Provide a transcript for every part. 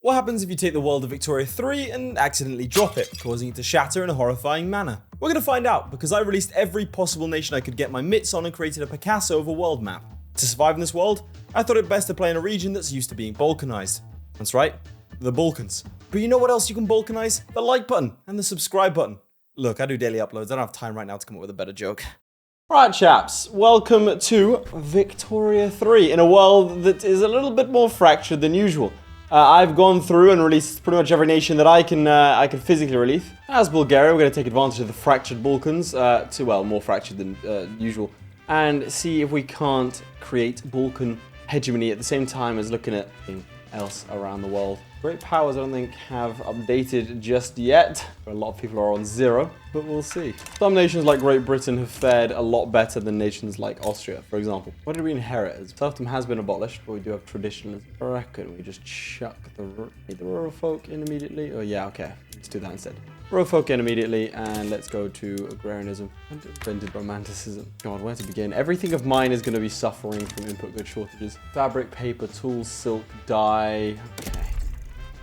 What happens if you take the world of Victoria 3 and accidentally drop it, causing it to shatter in a horrifying manner? We're going to find out, because I released every possible nation I could get my mitts on and created a Picasso of a world map. To survive in this world, I thought it best to play in a region that's used to being balkanized. That's right, the Balkans. But you know what else you can balkanize? The like button and the subscribe button. Look, I do daily uploads, I don't have time right now to come up with a better joke. Alright chaps, welcome to Victoria 3, in a world that is a little bit more fractured than usual. I've gone through and released pretty much every nation that I can physically release. As Bulgaria, we're going to take advantage of the fractured Balkans, more fractured than usual, and see if we can't create Balkan hegemony at the same time as looking at everything else around the world. Great powers I don't think have updated just yet. A lot of people are on 0, but we'll see. Some nations like Great Britain have fared a lot better than nations like Austria, for example. What did we inherit? Serfdom has been abolished, but we do have traditionalism. I reckon we just chuck the rural folk in immediately. Oh yeah, okay. Let's do that instead. Rural folk in immediately, and let's go to agrarianism and invented romanticism. God, where to begin? Everything of mine is going to be suffering from input good shortages. Fabric, paper, tools, silk, dye. Okay.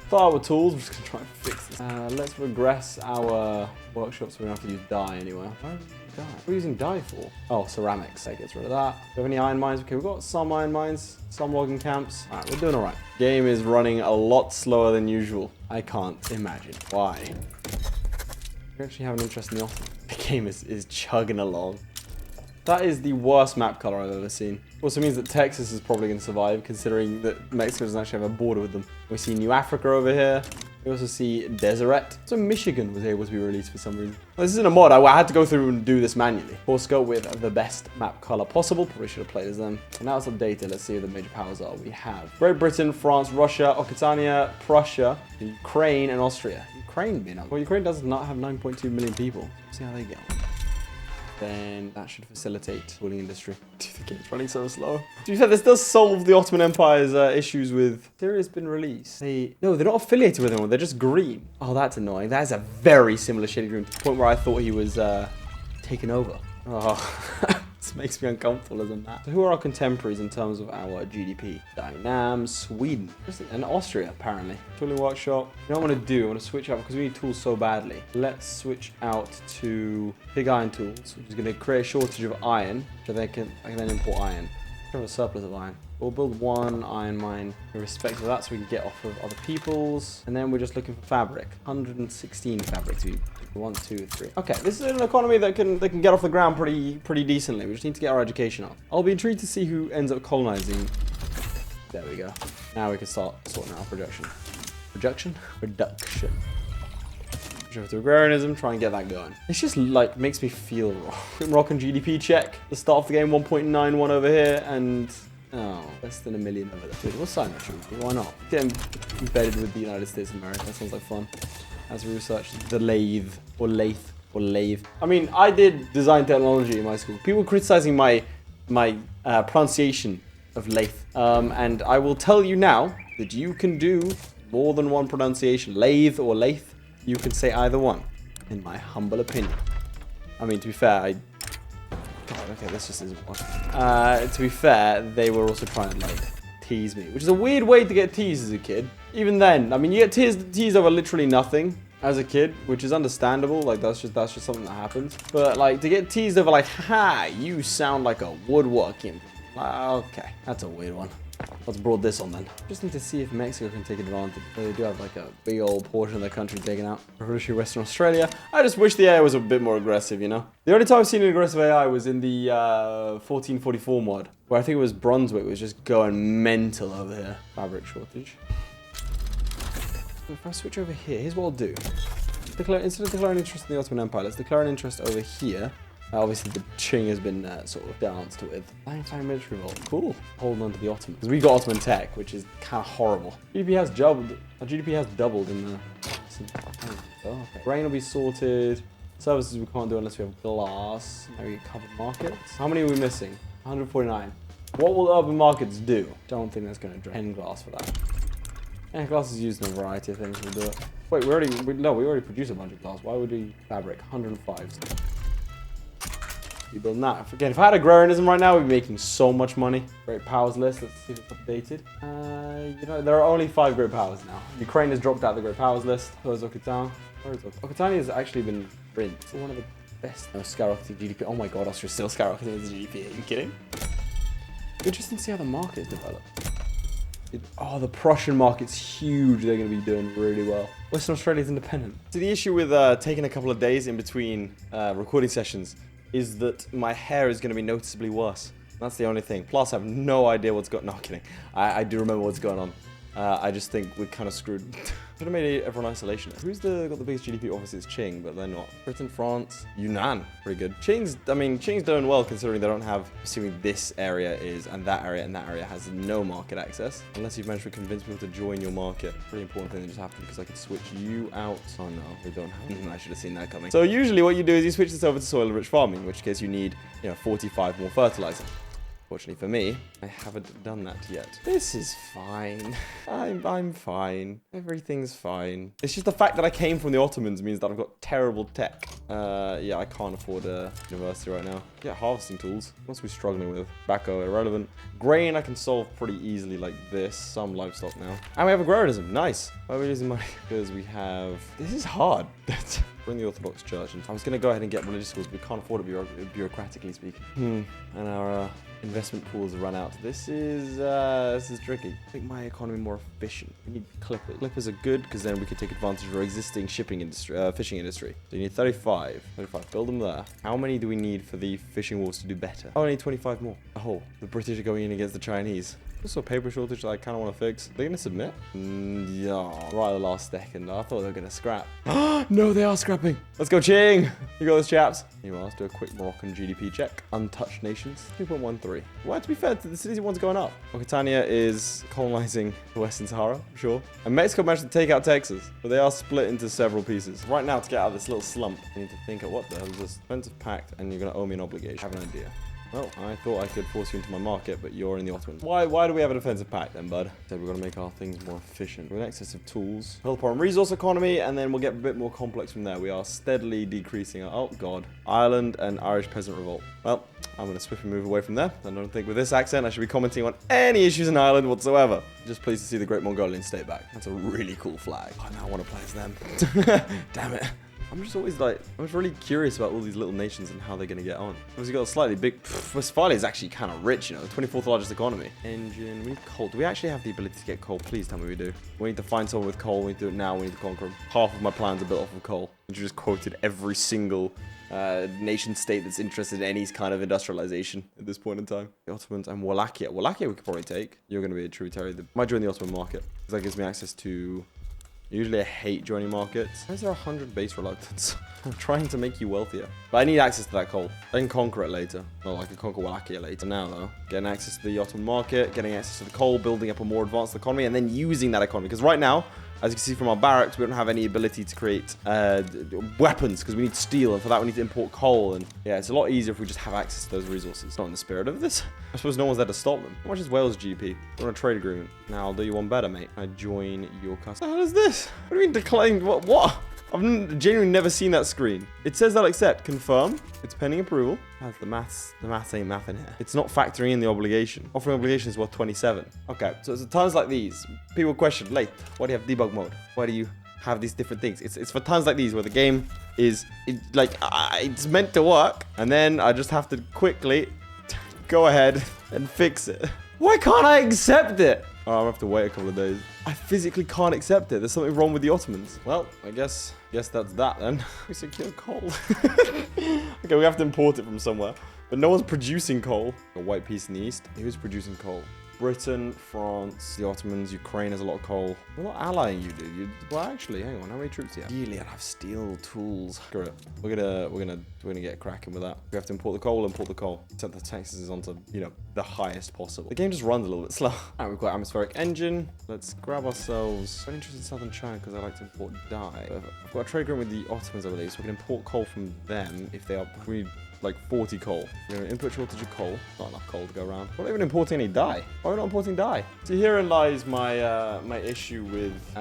Start with tools, we're just going to try and fix this. Let's regress our workshop so we don't have to use dye anywhere. Where is dye? What are we using dye for? Oh, ceramics. That gets rid of that. Do we have any iron mines? Okay, we've got some iron mines, some logging camps. Alright, we're doing alright. Game is running a lot slower than usual. I can't imagine why. We actually have an interest in the Ottomans. The game is chugging along. That is the worst map color I've ever seen. Also means that Texas is probably going to survive, considering that Mexico doesn't actually have a border with them. We see New Africa over here. We also see Deseret. So Michigan was able to be released for some reason. Well, this isn't a mod. I had to go through and do this manually. Of course, go with the best map color possible. Probably should have played as them. And now it's updated. Let's see who the major powers are. We have Great Britain, France, Russia, Occitania, Prussia, Ukraine, and Austria. Ukraine being up. Well, Ukraine does not have 9.2 million people. Let's see how they get on. Then that should facilitate the tooling industry. Do you think it's running so slow? To be fair, this does solve the Ottoman Empire's issues with... Syria's been released. No, they're not affiliated with anyone. They're just green. Oh, that's annoying. That is a very similar shade green to the point where I thought he was taken over. Oh, this makes me uncomfortable as a map. So who are our contemporaries in terms of our GDP? Dynam, Sweden, and Austria, apparently. Tooling workshop. You know what I want to do? I want to switch out because we need tools so badly. Let's switch out to pig iron tools, which is going to create a shortage of iron, so I can then import iron. I have a surplus of iron. We'll build one iron mine in respect of that so we can get off of other people's. And then we're just looking for fabric. 116 fabric to be 1, 2, 3. Okay, this is an economy that can get off the ground pretty decently. We just need to get our education up. I'll be intrigued to see who ends up colonizing. There we go. Now we can start sorting out production. Production. Go to agrarianism, try and get that going. It's just like makes me feel wrong. Moroccan GDP check. The start of the game 1.91 over here, and oh, less than 1 million over there. Dude, we'll sign that treaty. Why not? Get embedded with the United States of America. That sounds like fun. As we research the Laith. I mean, I did design technology in my school. People criticizing my pronunciation of Laith, and I will tell you now that you can do more than one pronunciation, Laith or Laith. You can say either one, in my humble opinion. I mean, to be fair, God, okay, this just isn't one. To be fair, they were also trying to, like, tease me, which is a weird way to get teased as a kid. Even then, I mean, you get teased over literally nothing as a kid, which is understandable. Like, that's just something that happens. But, like, to get teased over, like, ha, you sound like a woodworking. Okay, that's a weird one. Let's broad this on then. Just need to see if Mexico can take advantage. They do have like a big old portion of their country taken out. Revolutionary Western Australia. I just wish the AI was a bit more aggressive, you know? The only time I've seen an aggressive AI was in the 1444 mod, where I think it was Brunswick was just going mental over here. Fabric shortage. If I switch over here, here's what I'll do. Instead of declaring interest in the Ottoman Empire, let's declare an interest over here. Obviously, the Qing has been sort of danced with. Time military revolt. Cool. Holding on to the Ottomans. Because we got Ottoman tech, which is kind of horrible. GDP has doubled. Our GDP has doubled in the... Oh, okay. Grain will be sorted. Services we can't do unless we have glass. Maybe covered markets. How many are we missing? 149. What will urban markets do? Don't think that's going to drain 10 glass for that. Yeah, glass is used in a variety of things. We'll do it. Wait, we already produce a bunch of glass. Why would we fabric? 105. Keep building that. Again, if I had agrarianism right now, we'd be making so much money. Great powers list. Let's see if it's updated. You know, there are only 5 great powers now. Ukraine has dropped out of the great powers list. So is Okitania. Where is Okitania? Has actually been rinsed. One of the best. No, skyrocketing GDP. Oh my god, Austria's still skyrocketing its GDP. Are you kidding? Interesting to see how the market is developed. Oh, the Prussian market's huge. They're going to be doing really well. Western Australia's independent. So the issue with taking a couple of days in between recording sessions is that my hair is going to be noticeably worse. That's the only thing. Plus, I have no idea what's going on. No, kidding. I do remember what's going on. I just think we're kind of screwed. Should have made everyone isolation. Who's got the biggest GDP? Obviously, it's Qing, but they're not. Britain, France, Yunnan, pretty good. Qing's doing well considering they don't have, assuming this area is, and that area has no market access. Unless you've managed to convince people to join your market. Pretty important thing that just happened because I could switch you out. Oh no, we don't have. I should have seen that coming. So usually what you do is you switch this over to soil-rich farming, in which case you need, 45 more fertilizer. Fortunately for me, I haven't done that yet. This is fine. I'm fine. Everything's fine. It's just the fact that I came from the Ottomans means that I've got terrible tech. Yeah, I can't afford a university right now. Yeah, harvesting tools. What's we struggling with? Tobacco, irrelevant. Grain I can solve pretty easily like this. Some livestock now. And we have agrarianism. Nice. Why are we losing money? Because we have... This is hard. We're in the Orthodox Church. And I was going to go ahead and get religious schools, but we can't afford it bureaucratically speaking. And our... investment pools run out. This is tricky. Make my economy more efficient. We need clippers. Clippers are good because then we can take advantage of our existing shipping industry, fishing industry. So you need 35. 35. Build them there. How many do we need for the fishing wharves to do better? Oh, I need 25 more. Oh, the British are going in against the Chinese. Also a paper shortage that I kind of want to fix. They're going to submit? Yeah, right at the last second. I thought they were going to scrap. No, they are scrapping. Let's go, Qing. You got this, chaps. Anyway, let's do a quick Moroccan GDP check. Untouched nations, 2.13. Well, to be fair, the cities one's going up. Okitania is colonizing the Western Sahara, I'm sure. And Mexico managed to take out Texas, but they are split into several pieces. Right now, to get out of this little slump, I need to think of what the hell is this? Defensive pact, and you're going to owe me an obligation. I have an idea. Well, I thought I could force you into my market, but you're in the Ottomans. Why do we have a defensive pact then, bud? Said we're going to make our things more efficient. We're in excess of tools. Build upon resource economy, and then we'll get a bit more complex from there. We are steadily decreasing our... Oh, God. Ireland and Irish peasant revolt. Well, I'm going to swiftly move away from there. I don't think with this accent I should be commenting on any issues in Ireland whatsoever. Just pleased to see the Great Mongolian state back. That's a really cool flag. Oh, now I want to play as them. Damn it. I'm just always like, I'm just really curious about all these little nations and how they're going to get on. Obviously got a slightly big, Westphalia is actually kind of rich, the 24th largest economy. Engine, we need coal. Do we actually have the ability to get coal? Please tell me we do. We need to find someone with coal. We need to do it now. We need to conquer them. Half of my plans are built off of coal. And you just quoted every single nation state that's interested in any kind of industrialization at this point in time. The Ottomans and Wallachia. Wallachia we could probably take. You're going to be a tributary. Might join the Ottoman market because that gives me access to... Usually I hate joining markets. Why is there 100 base reluctance? I'm trying to make you wealthier. But I need access to that coal. I can conquer it later. Well, I can conquer Wallachia later. Now, though, getting access to the Ottoman market, getting access to the coal, building up a more advanced economy, and then using that economy. Because right now, as you can see from our barracks, we don't have any ability to create weapons because we need steel, and for that we need to import coal. And yeah, it's a lot easier if we just have access to those resources. Not in the spirit of this. I suppose no one's there to stop them. How much is Wales GP? We're on a trade agreement. Now I'll do you one better, mate. I join your customer. What the hell is this? What do you mean decline? What? I've genuinely never seen that screen. It says I'll accept. Confirm. It's pending approval. That's the maths ain't math in here. It's not factoring in the obligation. Offering obligation is worth 27. Okay, so it's at times like these. People question, Laith, why do you have debug mode? Why do you have these different things? It's for times like these where the game is, it's meant to work. And then I just have to quickly go ahead and fix it. Why can't I accept it? Oh, I'm gonna have to wait a couple of days. I physically can't accept it. There's something wrong with the Ottomans. Well, I guess that's that then. We secure coal. Okay, we have to import it from somewhere. But no one's producing coal. A white piece in the east. Who's producing coal? Britain, France, the Ottomans, Ukraine has a lot of coal. We're not allying you, dude. Well, actually, hang on. How many troops do you have? Ideally, I'd have steel tools. Screw it. We're gonna get cracking with that. We have to import the coal. Set the taxes onto, that the highest possible. The game just runs a little bit slow. All right, we've got atmospheric engine. Let's grab ourselves. I'm interested in southern China because I like to import dye. I've got a trade agreement with the Ottomans, I believe, so we can import coal from them if they are. We need like 40 coal. You know, input shortage of coal. Not enough coal to go around. We're not even importing any dye. Why are we not importing dye? So herein lies my my issue with.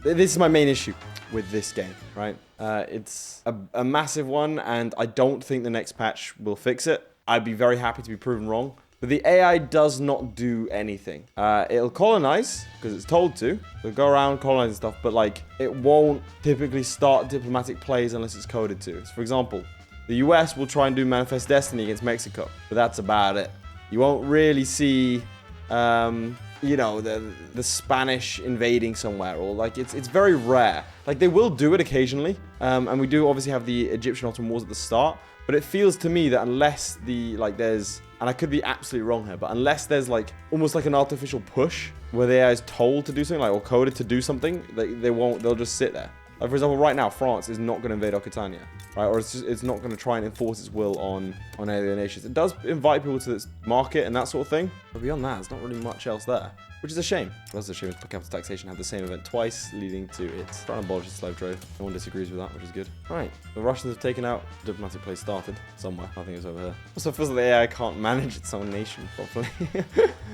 This is my main issue with this game, right? It's a massive one, and I don't think the next patch will fix it. I'd be very happy to be proven wrong. But the AI does not do anything. It'll colonize, because it's told to. It'll go around colonizing stuff, but like, it won't typically start diplomatic plays unless it's coded to. So for example, the US will try and do Manifest Destiny against Mexico, but that's about it. You won't really see, you know, the Spanish invading somewhere, or like, it's very rare. Like, they will do it occasionally, and we do obviously have the Egyptian Ottoman Wars at the start, but it feels to me that unless there's, and I could be absolutely wrong here, but unless there's like almost like an artificial push where the AI is told to do something, like, or coded to do something, they'll just sit there. Like, for example, right now, France is not going to invade Aquitania, right? Or it's not going to try and enforce its will on alien nations. It does invite people to its market and that sort of thing, but beyond that, there's not really much else there, which is a shame. That's a shame. Per capita taxation had the same event twice, leading to its trying to abolish the slave trade. No one disagrees with that, which is good. Right, the Russians have taken out. Diplomatic play started somewhere. I think it's over here. Also, it feels like the AI can't manage its own nation properly.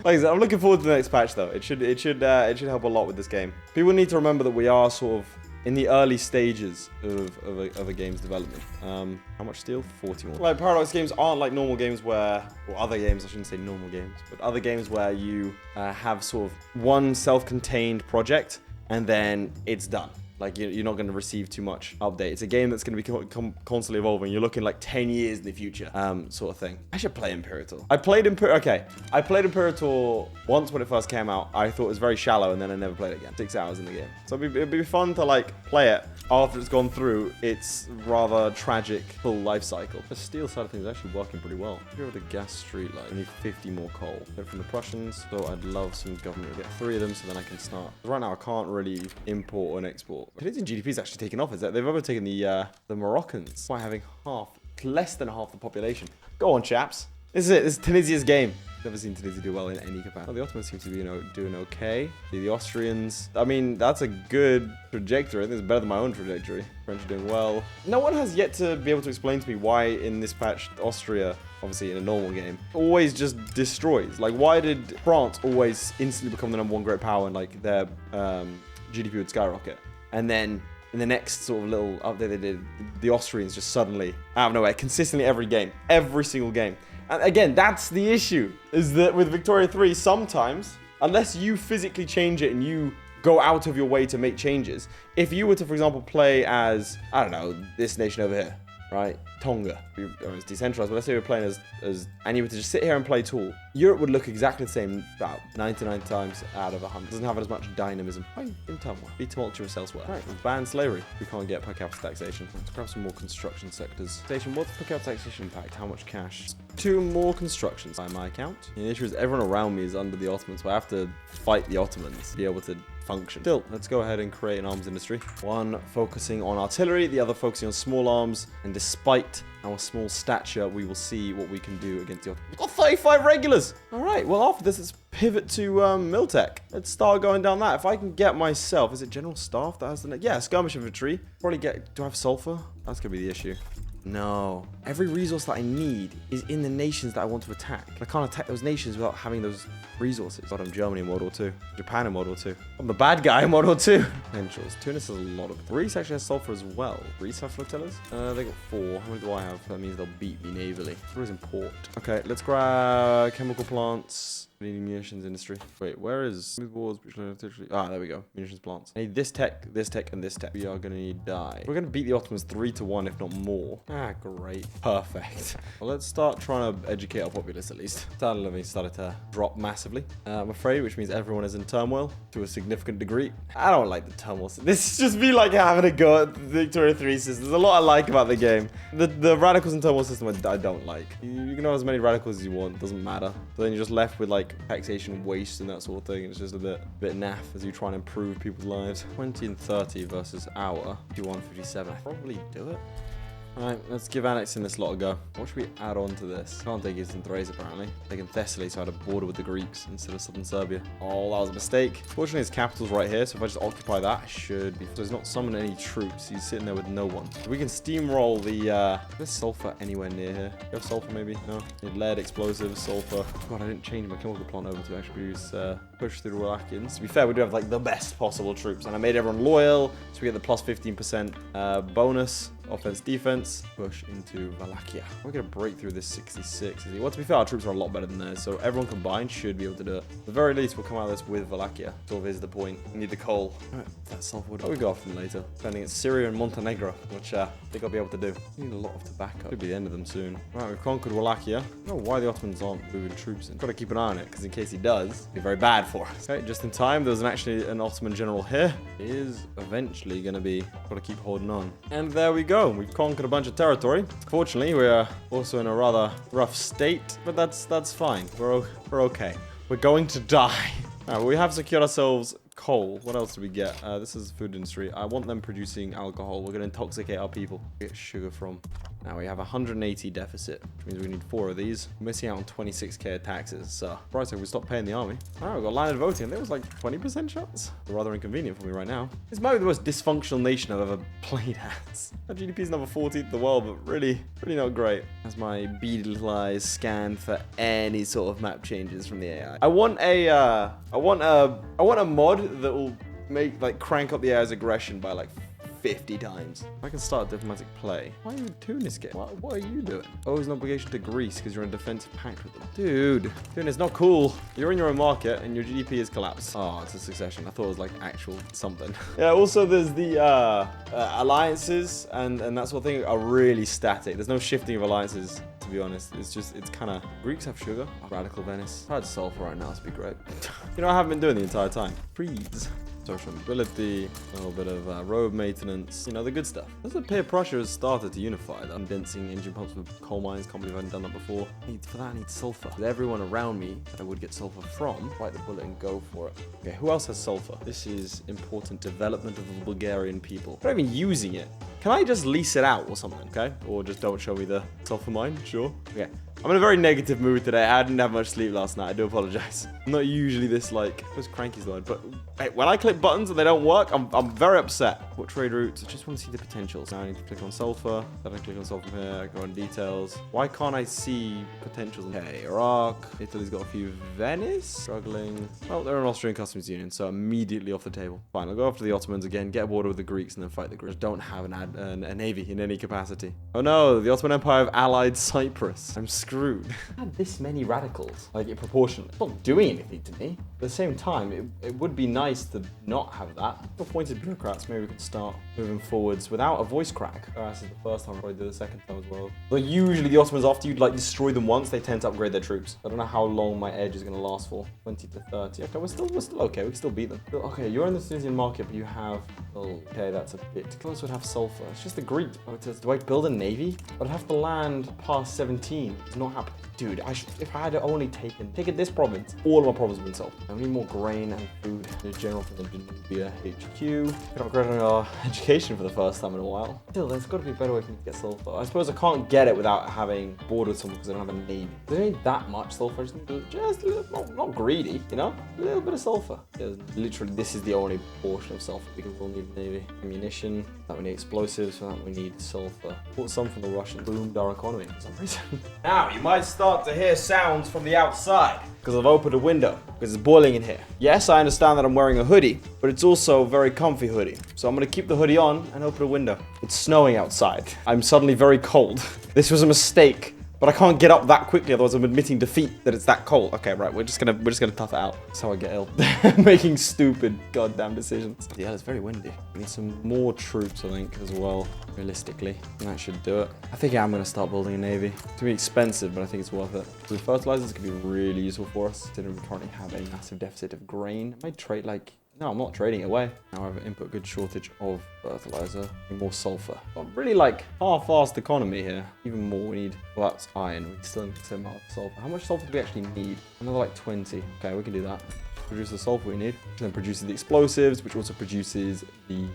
Like I said, I'm looking forward to the next patch, though. It should help a lot with this game. People need to remember that we are sort of in the early stages of a game's development. How much steel? 41. Like, Paradox games aren't like normal games where, or other games, I shouldn't say normal games, but other games where you have sort of one self-contained project and then it's done. Like, you're not going to receive too much update. It's a game that's going to be constantly evolving. You're looking like 10 years in the future, sort of thing. I should play Imperator. I played Imperator once when it first came out. I thought it was very shallow, and then I never played it again. 6 hours in the game. So it'd be fun to like play it after it's gone through its rather tragic full life cycle. The steel side of things is actually working pretty well. Here are the gas street light. I need 50 more coal. Get from the Prussians, so I'd love some government to get 3 of them, so then I can start. Right now, I can't really import and export. Canadian GDP is actually taken off. Is that they've overtaken the Moroccans by having less than half the population. Go on, chaps. This is it. This is Tunisia's game. Never seen Tunisia do well in any capacity. Oh, the Ottomans seem to be, doing okay. The Austrians, I mean, that's a good trajectory. I think it's better than my own trajectory. French are doing well. No one has yet to be able to explain to me why in this patch, Austria, obviously in a normal game, always just destroys. Like, why did France always instantly become the #1 great power and like their GDP would skyrocket? And then in the next sort of little update they did, the Austrians just suddenly, out of nowhere, consistently every single game. And again, that's the issue, is that with Victoria 3, sometimes, unless you physically change it and you go out of your way to make changes, if you were to, for example, play as, I don't know, this nation over here, right? Tonga. It's decentralized, but let's say we're playing as and you were to just sit here and play Tool. Europe would look exactly the same about 99 times out of 100. Doesn't have as much dynamism. Why in turmoil? Be tumultuous elsewhere. Right, we've banned slavery. We can't get per capita taxation. Let's grab some more construction sectors. Station, what's per capita taxation impact? How much cash? 2 more constructions by my account. And the issue is everyone around me is under the Ottomans, so I have to fight the Ottomans to be able to function. Still, let's go ahead and create an arms industry. One focusing on artillery, the other focusing on small arms, and despite our small stature, we will see what we can do against the Ottomans. We've got 35 regulars! Alright, well after this, let's pivot to Miltech. Let's start going down that. If I can get myself, is it General Staff that has the next? Yeah, skirmish infantry. Probably get, do I have sulfur? That's gonna be the issue. No. Every resource that I need is in the nations that I want to attack. I can't attack those nations without having those resources. God, I'm Germany in World War II. Japan in World War II. I'm the bad guy in World War II. Potentials. Tunis has a lot of... Greece actually has sulfur as well. Greece have flotillas? They got 4. How many do I have? That means they'll beat me navally. Where is import? Okay, let's grab chemical plants. Munitions industry. Wait, where is smooth boards? Ah, there we go. Munitions plants. I need this tech, and this tech. We are gonna need dye. We're gonna beat the Ottomans 3-1, if not more. Ah, great. Perfect. Well, let's start trying to educate our populace at least. Standard of living started to drop massively, I'm afraid, which means everyone is in turmoil to a significant degree. I don't like the turmoil. This is just me like having a go at the Victoria 3 system. There's a lot I like about the game. The radicals and turmoil system I don't like. You can have as many radicals as you want. Doesn't matter. So then you're just left with like taxation waste and that sort of thing. It's just a bit naff as you try and improve people's lives. 20 and 30 versus our 51, 57. I'll probably do it. Alright, let's give annexing this lot a go. What should we add on to this? Can't take Eastern Thrace apparently. Taking Thessaly, so I had a border with the Greeks instead of southern Serbia. Oh, that was a mistake. Fortunately, his capital's right here, so if I just occupy that, I should be. So he's not summoning any troops. He's sitting there with no one. We can steamroll the. There's sulfur anywhere near here. You have sulfur maybe? No. Need lead, explosives, sulfur. God, I didn't change my chemical plant over to actually produce push through the Wallachians. To be fair, we do have like the best possible troops, and I made everyone loyal, so we get the plus 15% bonus. Offense, defense, push into Wallachia. We're going to break through this 66. Well, to be fair, our troops are a lot better than theirs, so everyone combined should be able to do it. At the very least, we'll come out of this with Wallachia. Sort of is the point. We need the coal. Alright, that's sulfur. We go off them later. Depending, it's Syria and Montenegro, which I think I'll be able to do. We need a lot of tobacco. Could be the end of them soon. Right, we've conquered Wallachia. I don't know why the Ottomans aren't moving troops in. Got to keep an eye on it, because in case he does, it'll be very bad for us. Okay, just in time, there's actually an Ottoman general here. He is eventually going to be. Got to keep holding on. And there we go. We've conquered a bunch of territory. Fortunately, we're also in a rather rough state, but that's fine. We're okay. We're going to die. All right, well, we have secured ourselves coal. What else do we get? This is food industry. I want them producing alcohol. We're going to intoxicate our people. Get sugar from. Now we have 180 deficit, which means we need 4 of these. We're missing out on 26k of taxes. So, right, so we stopped paying the army. All right, we've got landed voting. There was like 20% shots. Rather inconvenient for me right now. This might be the most dysfunctional nation I've ever played as. Our GDP is number 14th in the world, but really not great. That's my beady little eyes scanned for any sort of map changes from the AI. I want a mod that will make crank up the AI's aggression by 50 times. I can start diplomatic play. Why are you doing this game? What are you doing? Oh, there's an obligation to Greece because you're in a defensive pact with them. Dude, it's not cool. You're in your own market and your GDP has collapsed. Oh, it's a succession. I thought it was actual something. Yeah, also there's the alliances and that sort of thing are really static. There's no shifting of alliances, to be honest. It's kind of... Greeks have sugar. Oh, radical Venice. If I had sulfur right now, this would be great. You know what I haven't been doing the entire time? Freeze. Social mobility, a little bit of road maintenance, the good stuff. It does appear Prussia has started to unify. The undensing engine pumps with coal mines, can't believe I haven't done that before. For that I need sulfur. With everyone around me that I would get sulfur from, bite the bullet and go for it. Okay, who else has sulfur? This is important development of the Bulgarian people. I'm not even using it. Can I just lease it out or something, okay? Or just don't show me the sulfur mine, sure. Okay. I'm in a very negative mood today. I didn't have much sleep last night. I do apologize. I'm not usually this those cranky's the word, but hey, when I click buttons and they don't work, I'm very upset. What trade routes? I just want to see the potentials. Now I need to click on sulfur. Then I click on sulfur here. I go on details. Why can't I see potentials? Okay, Iraq. Italy's got a few. Venice? Struggling. Well, they're an Austrian customs union, so immediately off the table. Fine, I'll go after the Ottomans again, get a border with the Greeks, and then fight the Greeks. I don't have a navy in any capacity. Oh no, the Ottoman Empire have allied Cyprus. I'm screwed. I had this many radicals, proportionally. It's not doing anything to me. At the same time, it would be nice to not have that. Appointed bureaucrats, maybe we could start moving forwards without a voice crack. Oh, this is the first time, I probably did the second time as well. But usually the Ottomans, after you destroy them once, they tend to upgrade their troops. I don't know how long my edge is going to last for. 20 to 30. Okay, we're still okay. We can still beat them. But, okay, you're in the Tunisian market, but you have... Oh, okay, that's a bit close. Would have sulfur. It's just the Greeks. Do I build a navy? I'd have to land past 17. It's not happening. Dude, if I had only taken this province, all of my problems would have been solved. I need more grain and food. The general for the Nubia HQ. We're upgrading our education for the first time in a while. Still, there's got to be a better way for me to get sulfur. I suppose I can't get it without having border with someone because I don't have a navy. I don't need that much sulfur. Just a little, not greedy, A little bit of sulfur. Literally, this is the only portion of sulfur because we'll need a navy. Ammunition. That we need explosives. For that we need sulfur. Bought some from the Russians. Boomed our economy for some reason. Now, you might start to hear sounds from the outside because I've opened a window because it's boiling in here. Yes, I understand that I'm wearing a hoodie, but it's also a very comfy hoodie. So I'm going to keep the hoodie on and open a window. It's snowing outside. I'm suddenly very cold. This was a mistake. But I can't get up that quickly, otherwise I'm admitting defeat that it's that cold. Okay, right, we're just gonna tough it out. That's how I get ill. Making stupid goddamn decisions. Yeah, it's very windy. We need some more troops, I think, as well, realistically. And that should do it. I think I'm gonna start building a navy. It's gonna be expensive, but I think it's worth it. The fertilizers could be really useful for us, considering we currently have a massive deficit of grain. I might trade no, I'm not trading it away. Now I have an input good shortage of fertilizer and more sulfur. But really half-assed economy here. Even more we need, well, that's iron. We still need some more sulfur. How much sulfur do we actually need? Another 20. Okay, we can do that. Produce the sulfur we need, which then produces the explosives, which also produces the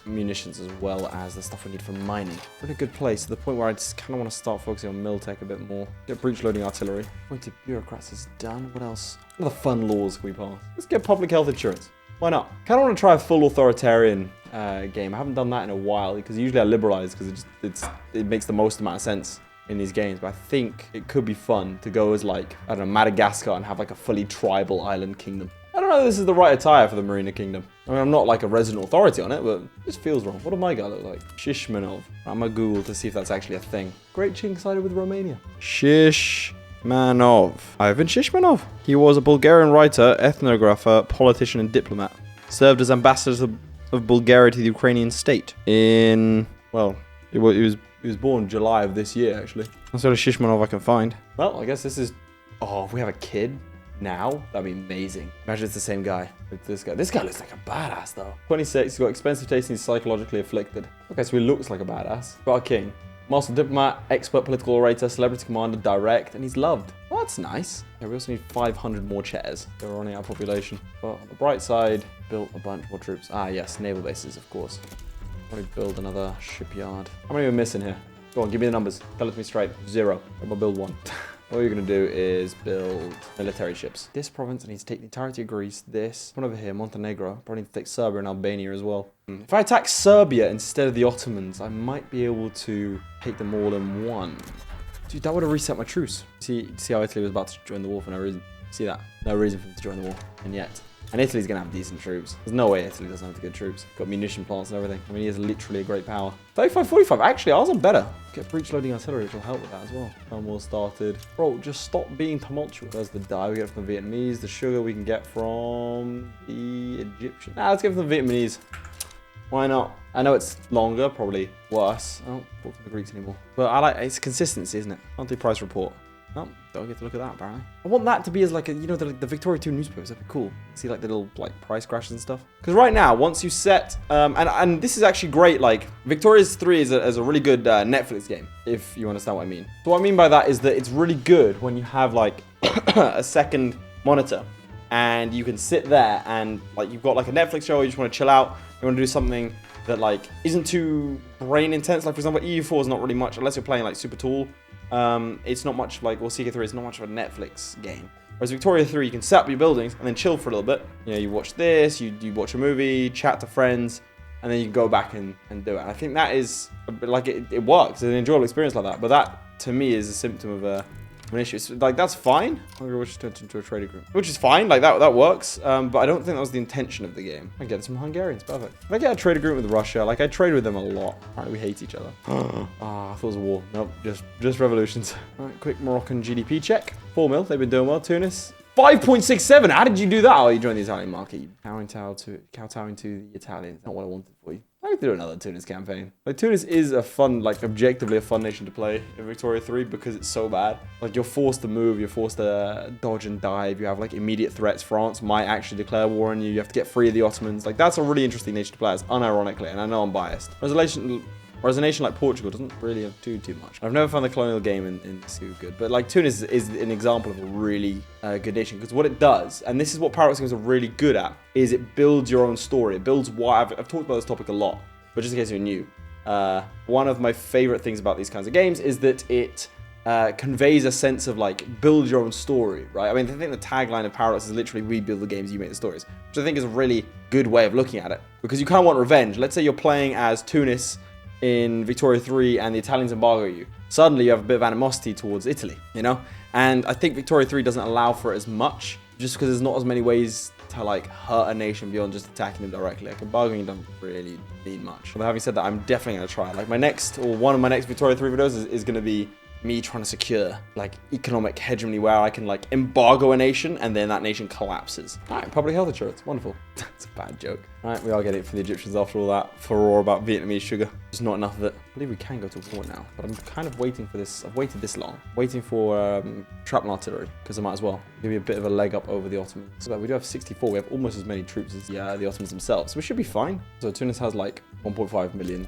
munitions as well as the stuff we need for mining. We're in a good place to the point where I just kind of want to start focusing on mill tech a bit more. Get breach loading artillery. Appointed bureaucrats is done. What else? What other fun laws can we pass? Let's get public health insurance. Why not? Kind of want to try a full authoritarian game. I haven't done that in a while because usually I liberalize because it makes the most amount of sense in these games. But I think it could be fun to go as like, I don't know, Madagascar and have like a fully tribal island kingdom. I don't know if this is the right attire for the Marina Kingdom. I mean, I'm not like a resident authority on it, but it just feels wrong. What does my guy look like? Shishmanov. I'm gonna Google to see if that's actually a thing. Great Chink sided with Romania. Shishmanov. Ivan Shishmanov. He was a Bulgarian writer, ethnographer, politician, and diplomat. Served as ambassador of Bulgaria to the Ukrainian state. Well, he was born July of this year, actually. That's the only Shishmanov I can find. Well, I guess this is... Oh, if we have a kid now, that'd be amazing. Imagine it's the same guy with this guy. This guy looks like a badass, though. 26, he's got expensive taste and he's psychologically afflicted. Okay, so he looks like a badass. Got a king. Master diplomat, expert political orator, celebrity commander, direct, and he's loved. Well, that's nice. Yeah, we also need 500 more chairs. We're running out of population. But on the bright side, built a bunch more troops. Ah, yes, naval bases, of course. Probably build another shipyard. How many are we missing here? Go on, give me the numbers. Tell it to me straight. 0. I'm gonna build 1. All you're going to do is build military ships. This province, I need to take the entirety of Greece. This one over here, Montenegro. Probably need to take Serbia and Albania as well. If I attack Serbia instead of the Ottomans, I might be able to take them all in one. Dude, that would have reset my truce. See how Italy was about to join the war for no reason? See that? No reason for them to join the war. And yet. And Italy's going to have decent troops. There's no way Italy doesn't have the good troops. Got munition plants and everything. I mean, he is literally a great power. 35, 45. Actually, ours are better. Get breach loading artillery, which will help with that as well. One war started. Bro, just stop being tumultuous. There's the dye we get from the Vietnamese. The sugar we can get from the Egyptians. Nah, let's get from the Vietnamese. Why not? I know it's longer, probably worse. I don't bought from the Greeks anymore. But I like it's consistency, isn't it? Monthly price report. Oh, don't get to look at that, apparently. I want that to be as like a, you know, the Victoria 2 newspapers. That'd be cool. See like the little like price crashes and stuff. Because right now, once you set, and this is actually great. Like Victoria's 3 is a really good Netflix game, if you understand what I mean. So what I mean by that is that it's really good when you have like a second monitor, and you can sit there and like you've got like a Netflix show. You just want to chill out. You want to do something that like isn't too brain intense. Like for example, EU4 is not really much unless you're playing like super tall. It's not much like, well, CK3 is not much of a Netflix game. Whereas Victoria 3, you can set up your buildings and then chill for a little bit. You know, you watch this, you watch a movie, chat to friends, and then you can go back and do it. And I think that is, like, it works. It's an enjoyable experience like that. But that, to me, is a symptom of an issue. It's, like, that's fine. Which turned into a trade agreement. Which is fine. Like, that works. But I don't think that was the intention of the game. I get some Hungarians. Perfect. If I get a trade agreement with Russia, like, I trade with them a lot. Apparently, we hate each other. I thought it was a war. Nope. Just revolutions. All right, quick Moroccan GDP check. 4 mil. They've been doing well. Tunis. 5.67. How did you do that? Oh, you joined the Italian market. Kowtowing to the Italians. Not what I wanted for you. I could do another Tunis campaign. Like, Tunis is a fun, like, objectively a fun nation to play in Victoria 3 because it's so bad. Like, you're forced to move, you're forced to dodge and dive, you have, like, immediate threats. France might actually declare war on you, you have to get free of the Ottomans. Like, that's a really interesting nation to play as, unironically, and I know I'm biased. Whereas a nation like Portugal doesn't really have too much. I've never found the colonial game in too good. But like Tunis is an example of a really good nation. Because what it does, and this is what Paradox games are really good at, is it builds your own story. It builds why I've talked about this topic a lot. But just in case you're new, one of my favorite things about these kinds of games is that it conveys a sense of like build your own story, right? I mean, I think the tagline of Paradox is literally we build the games, you make the stories, which I think is a really good way of looking at it. Because you kind of want revenge. Let's say you're playing as Tunis in Victoria 3 and the Italians embargo you. Suddenly you have a bit of animosity towards Italy, you know? And I think Victoria 3 doesn't allow for it as much just because there's not as many ways to like hurt a nation beyond just attacking them directly. Like embargoing doesn't really mean much. But having said that, I'm definitely going to try. Like one of my next Victoria 3 videos is going to be me trying to secure like economic hegemony where I can like embargo a nation and then that nation collapses. All right, public health insurance, wonderful. That's a bad joke. All right, we are getting it for the Egyptians after all that furore about Vietnamese sugar. There's not enough of it. I believe we can go to war now, but I'm kind of waiting for this. I've waited this long, waiting for shrapnel artillery because I might as well give you a bit of a leg up over the Ottomans. So we do have 64. We have almost as many troops as the Ottomans themselves. So we should be fine. So Tunis has like 1.5 million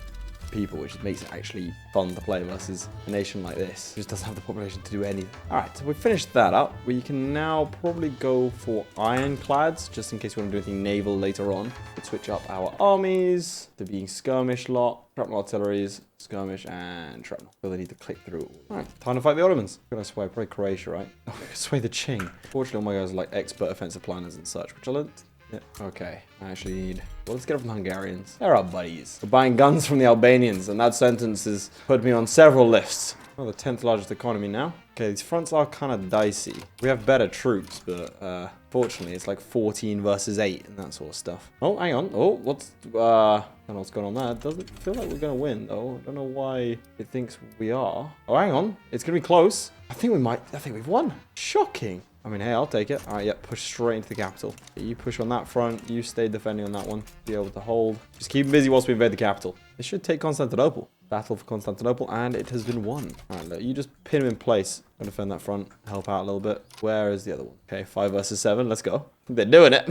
people, which makes it actually fun to play versus a nation like this. It just doesn't have the population to do anything. All right, so we've finished that up. We can now probably go for ironclads, just in case we want to do anything naval later on. We'll switch up our armies to being skirmish lot, shrapnel artilleries, skirmish, and shrapnel. So they need to click through. All right, time to fight the Ottomans. We're going to sway probably Croatia, right? Oh, we're going to sway the Qing. Fortunately, all my guys are like expert offensive planners and such, which I learned. Yeah, okay. I actually need... Well, let's get it from the Hungarians. They're our buddies. We're buying guns from the Albanians, and that sentence has put me on several lists. We're the 10th largest economy now. Okay, these fronts are kind of dicey. We have better troops, but fortunately, it's like 14 versus 8 and that sort of stuff. Oh, hang on. Oh, what's... I don't know what's going on there. It doesn't feel like we're going to win, though. I don't know why it thinks we are. Oh, hang on. It's going to be close. I think we might... I think we've won. Shocking. I mean, hey, I'll take it. All right, yeah, push straight into the capital. You push on that front. You stay defending on that one. Be able to hold. Just keep them busy whilst we invade the capital. It should take Constantinople. Battle for Constantinople, and it has been won. All right, look, you just pin him in place. Gonna defend that front. Help out a little bit. Where is the other one? Okay, 5 versus 7. Let's go. They're doing it.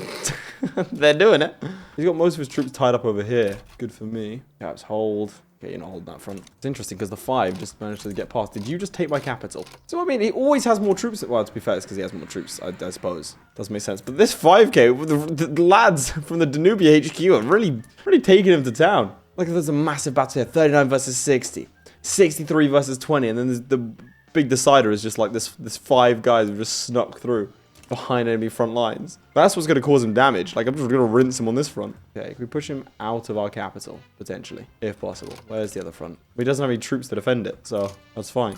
They're doing it. He's got most of his troops tied up over here. Good for me. Caps hold. Okay, you're not holding that front. It's interesting because the 5 just managed to get past. Did you just take my capital? So, I mean, he always has more troops. Well, to be fair, it's because he has more troops, I suppose. Doesn't make sense. But this 5k, the lads from the Danube HQ are really taking him to town. Like, there's a massive battle here. 39 versus 60. 63 versus 20. And then there's the big decider is just like this 5 guys who just snuck through behind enemy front lines. That's what's going to cause him damage. Like, I'm just going to rinse him on this front. Okay, we push him out of our capital, potentially, if possible. Where's the other front? He doesn't have any troops to defend it, so that's fine.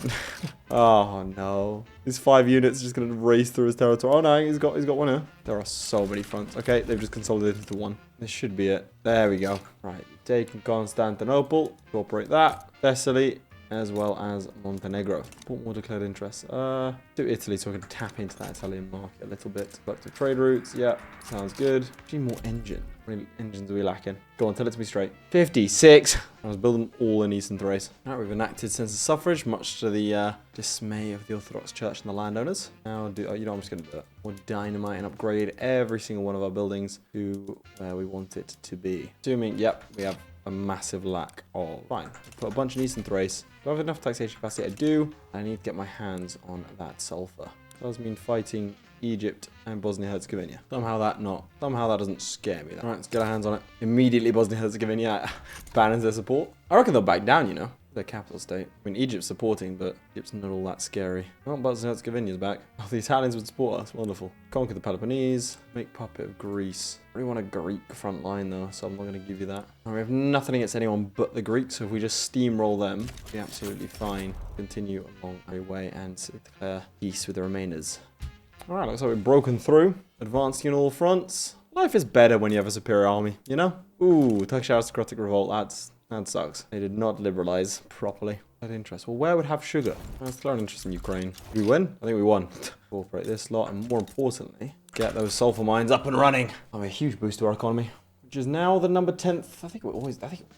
Oh, no. These 5 units are just going to race through his territory. Oh, no, he's got one here. There are so many fronts. Okay, they've just consolidated into one. This should be it. There we go. Right, taking Constantinople. Incorporate that. Thessaly, as well as Montenegro. What more declared interests? Do Italy so I can tap into that Italian market a little bit. Collective trade routes, yeah, sounds good. Actually, more engine. How many engines are we lacking? Go on, tell it to me straight. 56. I was building all in Eastern Thrace. Now we've enacted census suffrage, much to the dismay of the Orthodox Church and the landowners. Now, you know, I'm just going to do it. We'll dynamite and upgrade every single one of our buildings to where we want it to be. Assuming, yep, we have a massive lack of... Fine. Put a bunch in Eastern Thrace. Do I have enough taxation capacity? I do. I need to get my hands on that sulfur. Does mean fighting Egypt and Bosnia-Herzegovina. Somehow that doesn't scare me. All right, let's get our hands on it. Immediately Bosnia-Herzegovina abandons their support. I reckon they'll back down, you know. Their capital state. I mean, Egypt's supporting, but Egypt's not all that scary. Oh, Bosnia-Herzegovina's back. Oh, the Italians would support us. Wonderful. Conquer the Peloponnese. Make puppet of Greece. I really want a Greek front line, though, so I'm not going to give you that. We have nothing against anyone but the Greeks, so if we just steamroll them, we'll be absolutely fine. Continue along our way and declare peace with the remainers. All right, looks like we've broken through. Advancing on all fronts. Life is better when you have a superior army, you know? Ooh, Turkish aristocratic revolt. That sucks. They did not liberalize properly. That interest. Well, where would have sugar? Let's declare an interest in Ukraine. Did we win? I think we won. Incorporate this lot, and more importantly, get those sulfur mines up and running. I mean, a huge boost to our economy, which is now the number 10th. I think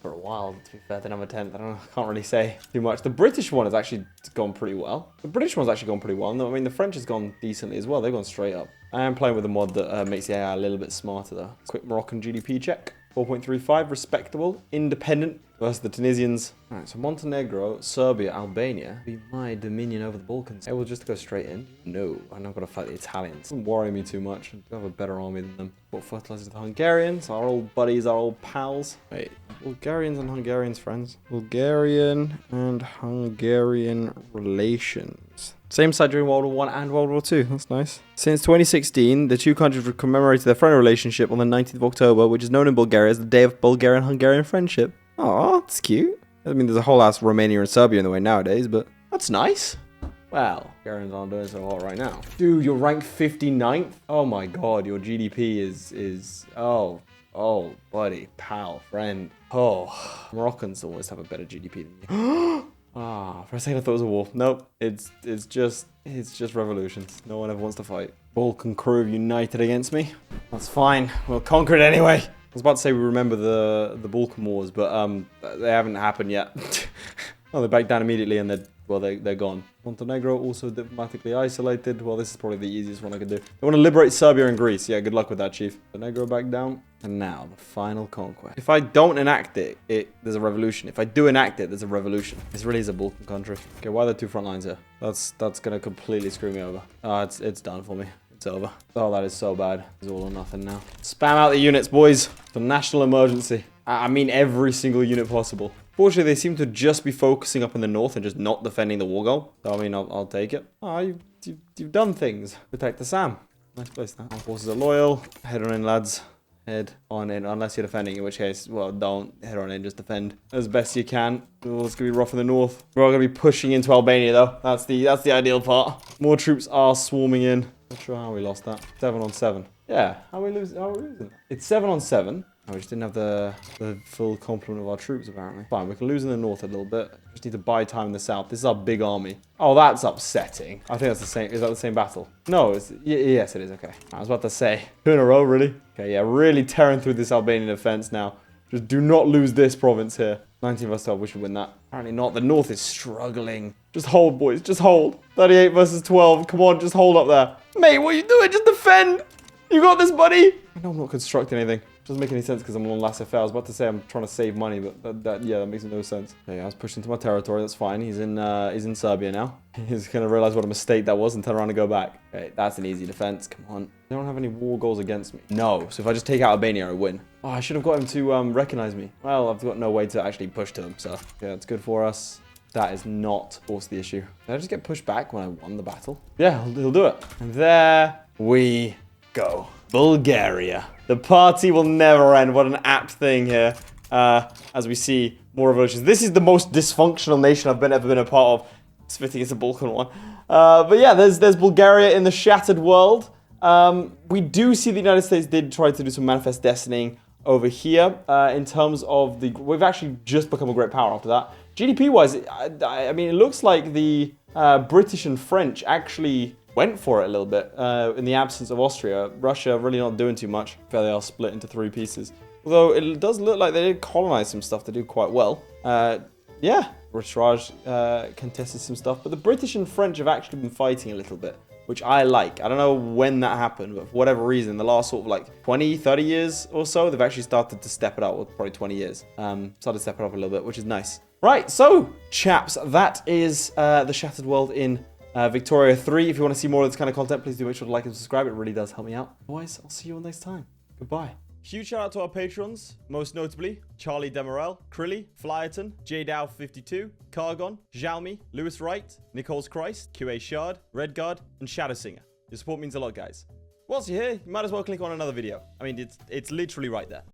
for a while, to be fair, the number 10th. I don't know. I can't really say too much. The British one has actually gone pretty well. The British one's actually gone pretty well. I mean, the French has gone decently as well. They've gone straight up. I am playing with a mod that makes the AI a little bit smarter, though. Quick Moroccan GDP check. 4.35, respectable, independent versus the Tunisians. All right, so Montenegro, Serbia, Albania be my dominion over the Balkans. Hey, we'll just go straight in. No, I'm not going to fight the Italians. Doesn't worry me too much. I do have a better army than them. What fertilizers the Hungarians, our old buddies, our old pals. Wait, Bulgarians and Hungarians, friends. Bulgarian and Hungarian relations. Same side during World War I and World War II. That's nice. Since 2016, the two countries have commemorated their friendly relationship on the 19th of October, which is known in Bulgaria as the Day of Bulgarian-Hungarian Friendship. Oh, that's cute. I mean, there's a whole ass Romania and Serbia in the way nowadays, but that's nice. Well, Bulgarians aren't doing so hot right now. Dude, you're ranked 59th? Oh my god, your GDP is... Oh, buddy, pal, friend. Oh, Moroccans always have a better GDP than you. For a second I thought it was a war. Nope, it's just revolutions. No one ever wants to fight. Balkan crew have united against me. That's fine. We'll conquer it anyway. I was about to say we remember the Balkan Wars, but they haven't happened yet. Oh, they backed down immediately and they're Well, they're gone. Montenegro also diplomatically isolated. Well, this is probably the easiest one I could do. They want to liberate Serbia and Greece. Yeah, good luck with that, chief. Montenegro back down. And now, the final conquest. If I don't enact it, there's a revolution. If I do enact it, there's a revolution. This really is a Balkan country. Okay, why are there 2 front lines here? That's going to completely screw me over. It's done for me. It's over. Oh, that is so bad. It's all or nothing now. Spam out the units, boys. The national emergency. I mean every single unit possible. Fortunately, they seem to just be focusing up in the north and just not defending the war goal. So, I mean, I'll take it. Oh, you've done things. Protect the Sam. Nice place, that. Our forces are loyal. Head on in, lads. Head on in, unless you're defending, in which case, well, don't head on in, just defend as best you can. Oh, it's gonna be rough in the north. We're all gonna be pushing into Albania, though. That's the ideal part. More troops are swarming in. Not sure how we lost that. 7 on 7. Yeah, how are we losing? It's 7 on 7. Oh, we just didn't have the full complement of our troops, apparently. Fine, we can lose in the north a little bit. Just need to buy time in the south. This is our big army. Oh, that's upsetting. I think that's the same. Is that the same battle? No, yes, it is. Okay. I was about to say. 2 in a row, really? Okay, yeah, really tearing through this Albanian defense now. Just do not lose this province here. 19 versus 12, we should win that. Apparently not. The north is struggling. Just hold, boys. Just hold. 38 versus 12. Come on, just hold up there. Mate, what are you doing? Just defend. You got this, buddy. I know I'm not constructing anything. Doesn't make any sense because I'm on laissez-faire. I was about to say I'm trying to save money, but that makes no sense. Okay, I was pushed into my territory. That's fine. He's in Serbia now. He's gonna realize what a mistake that was and turn around and go back. Okay, that's an easy defense. Come on. They don't have any war goals against me. No. So if I just take out Albania, I win. Oh, I should have got him to recognize me. Well, I've got no way to actually push to him. So yeah, that's good for us. That is not, of course, the issue. Did I just get pushed back when I won the battle? Yeah, he'll do it. And there we go. Bulgaria. The party will never end. What an apt thing here. As we see more revolutions. This is the most dysfunctional nation I've ever been a part of. It's fitting it's a Balkan one. But yeah, there's Bulgaria in the shattered world. We do see the United States did try to do some manifest destinying over here. In terms of we've actually just become a great power after that. GDP-wise, I mean, it looks like the British and French actually went for it a little bit in the absence of Austria. Russia really not doing too much. Fair, they are split into 3 pieces. Although it does look like they did colonize some stuff. They do quite well. Yeah, Raj contested some stuff. But the British and French have actually been fighting a little bit, which I like. I don't know when that happened, but for whatever reason, the last sort of like 20, 30 years or so, they've actually started to step it up, or probably 20 years. Started to step it up a little bit, which is nice. Right, so, chaps, that is the Shattered World in Victoria 3. If you want to see more of this kind of content, please do make sure to like and subscribe. It really does help me out. Otherwise, I'll see you all next time. Goodbye. Huge shout out to our patrons, most notably Charlie Demerel, Crilly, Flyerton, JDow52, Cargon, Zhalmi, Lewis Wright, Nicole's Christ, QA Shard, Redguard, and ShadowSinger. Your support means a lot, guys. Whilst you're here, you might as well click on another video. I mean, it's literally right there.